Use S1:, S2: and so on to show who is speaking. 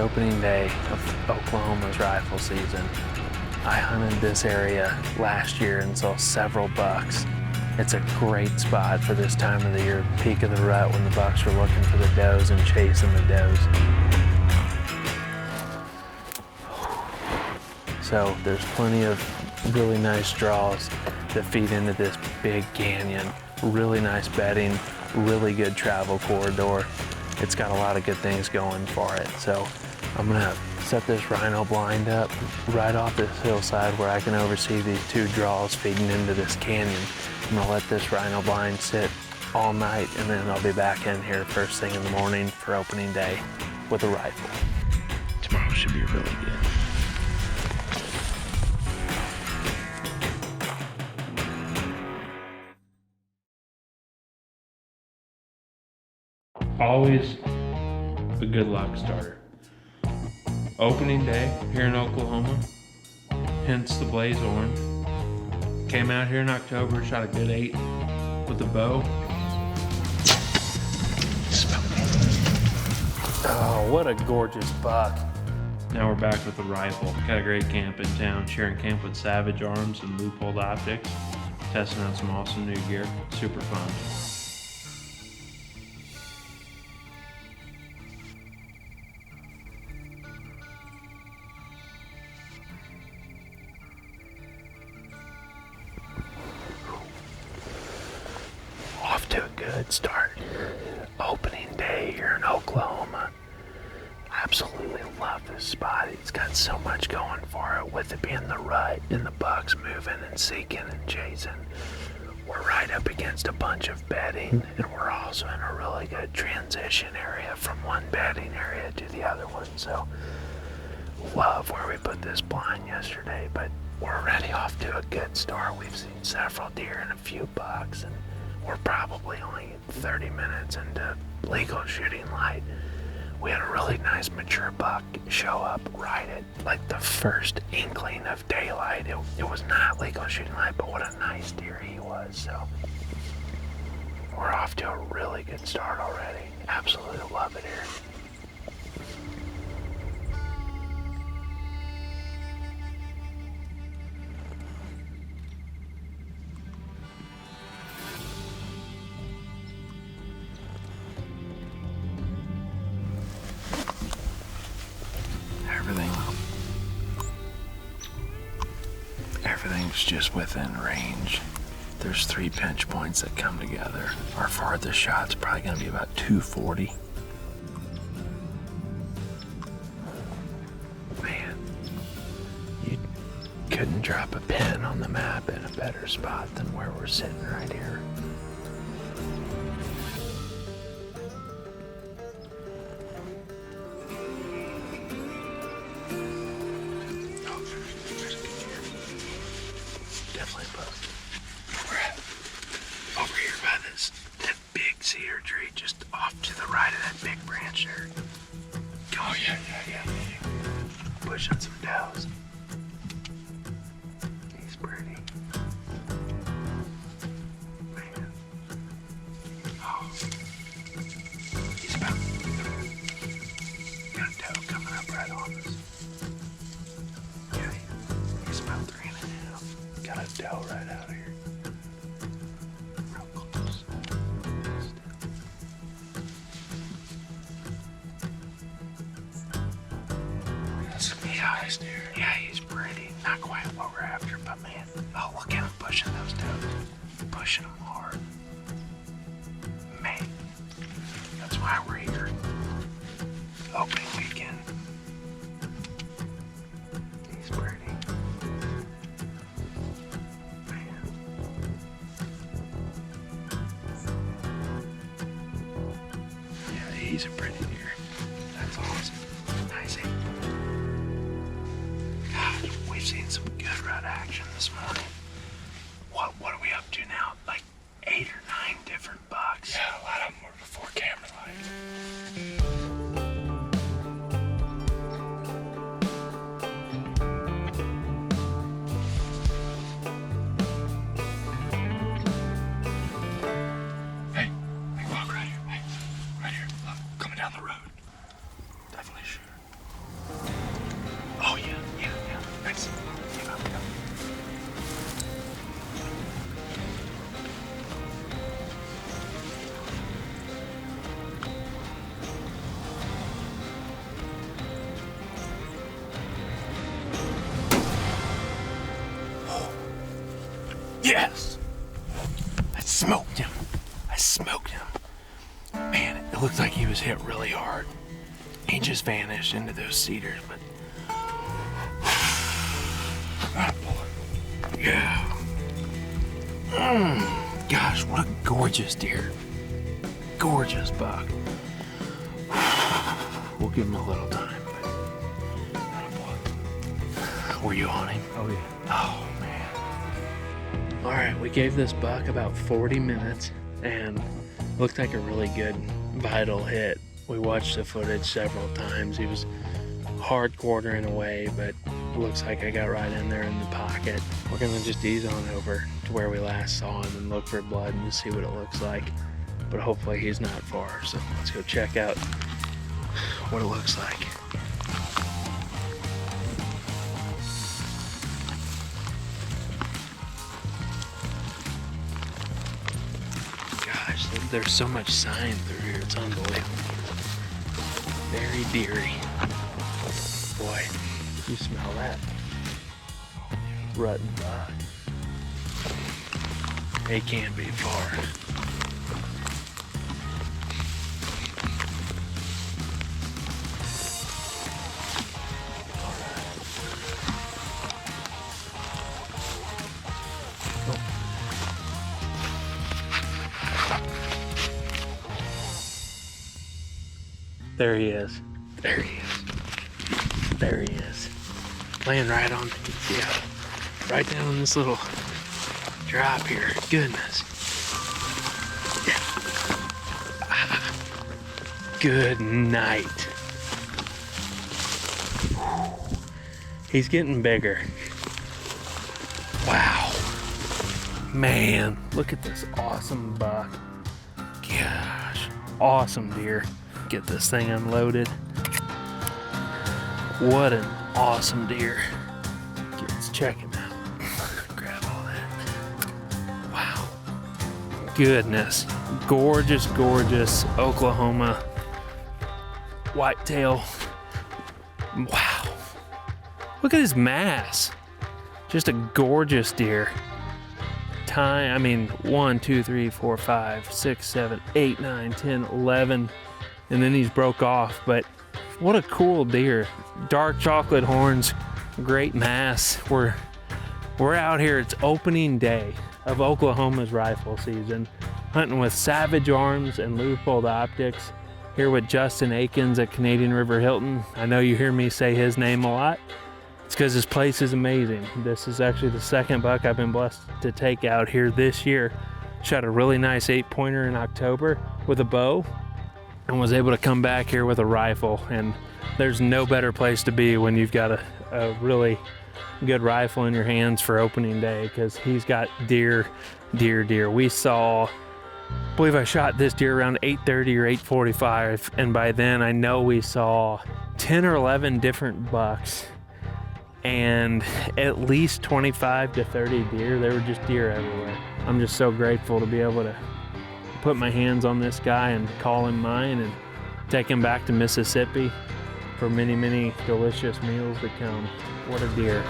S1: opening day of Oklahoma's rifle season. I hunted this area last year and saw several bucks. It's a great spot for this time of the year, peak of the rut, when the bucks are looking for the does and chasing the does. So there's plenty of really nice draws that feed into this big canyon. Really nice bedding, really good travel corridor. It's got a lot of good things going for it. So I'm gonna set this rhino blind up right off this hillside where I can oversee these two draws feeding into this canyon. I'm gonna let this rhino blind sit all night, and then I'll be back in here first thing in the morning for opening day with a rifle. Tomorrow should be really good.
S2: Always a good luck starter. Opening day here in Oklahoma, hence the blaze orange. Came out here in October, shot a good 8 with a bow.
S1: Oh, what a gorgeous buck.
S2: Now we're back with the rifle. Got a great camp in town, sharing camp with Savage Arms and Loophole Optics, testing out some awesome new gear. Super fun.
S1: Off to a good start. Opening day here in Oklahoma. Absolutely love this spot. It's got so much going for it, with it being the rut and the bucks moving and seeking and chasing. We're right up against a bunch of bedding, and we're also in a really good transition area from one bedding area to the other one. So love where we put this blind yesterday, but we're already off to a good start. We've seen several deer and a few bucks, and we're probably only 30 minutes into legal shooting light. We had a really nice mature buck show up right at like the first inkling of daylight. It was not legal shooting light, but what a nice deer he was. So we're off to a really good start already. Absolutely love it here. Everything's just within range. There's 3 pinch points that come together. Our farthest shot's probably gonna be about 240. Man, you couldn't drop a pin on the map in a better spot than where we're sitting right here. Definitely posted. We're at over here by that big cedar tree, just off to the right of that big branch there. Oh yeah. Pushing some does. He's pretty. Man. Oh. He's about got a doe coming up right on us. Yeah, he's about 3.5. Got a doe right out here. Real close. That's a nice deer. Yeah, he's pretty. Not quite what we're after, but man. Oh, look at him pushing those does. Pushing them hard. Man. That's why we're here. Opening weekend. He's pretty. He's a pretty deer. That's awesome. Nice. God, we've seen some good rut action this morning. What are we up to now? Like 8 or 9 different bucks. Yeah, a lot of them were before camera lights. Hey, walk right here. Hey, right here. Look, coming down the road. smoked him. I smoked him. Man, it looked like he was hit really hard. He just vanished into those cedars, but yeah. Gosh, what a gorgeous deer. Gorgeous buck. We'll give him a little time. Were you on him?
S2: Oh, yeah.
S1: Oh, man.
S3: All right, we gave this buck about 40 minutes and looked like a really good, vital hit. We watched the footage several times. He was hard quartering away, but looks like I got right in there in the pocket. We're gonna just ease on over to where we last saw him and look for blood and see what it looks like. But hopefully he's not far, so let's go check out what it looks like. Gosh, there's so much sign through here, it's unbelievable. Very deery. Boy, you smell that? Rotten buck. He can't be far. There he is. There he is. There he is. Laying right on, yeah, right down on this little drop here. Goodness. Yeah. Good night. He's getting bigger. Wow. Man, look at this awesome buck. Gosh, awesome deer. Get this thing unloaded. What an awesome deer. Let's check him out. Grab all that. Wow. Goodness. Gorgeous, gorgeous Oklahoma whitetail. Wow. Look at his mass. Just a gorgeous deer. 1, 2, 3, 4, 5, 6, 7, 8, 9, 10, 11. And then he's broke off, but what a cool deer. Dark chocolate horns, great mass. We're out here, it's opening day of Oklahoma's rifle season, hunting with Savage Arms and Leupold Optics, here with Justin Akins at Canadian River Hilton. I know you hear me say his name a lot. It's because this place is amazing. This is actually the second buck I've been blessed to take out here this year. Shot a really nice 8-pointer in October with a bow, and was able to come back here with a rifle. And there's no better place to be when you've got a really good rifle in your hands for opening day, because he's got deer. We saw, I believe I shot this deer around 8:30 or 8:45, and by then I know we saw 10 or 11 different bucks and at least 25 to 30 deer. There were just deer everywhere. I'm just so grateful to be able to put my hands on this guy and call him mine and take him back to Mississippi for many, many delicious meals to come. What a deer.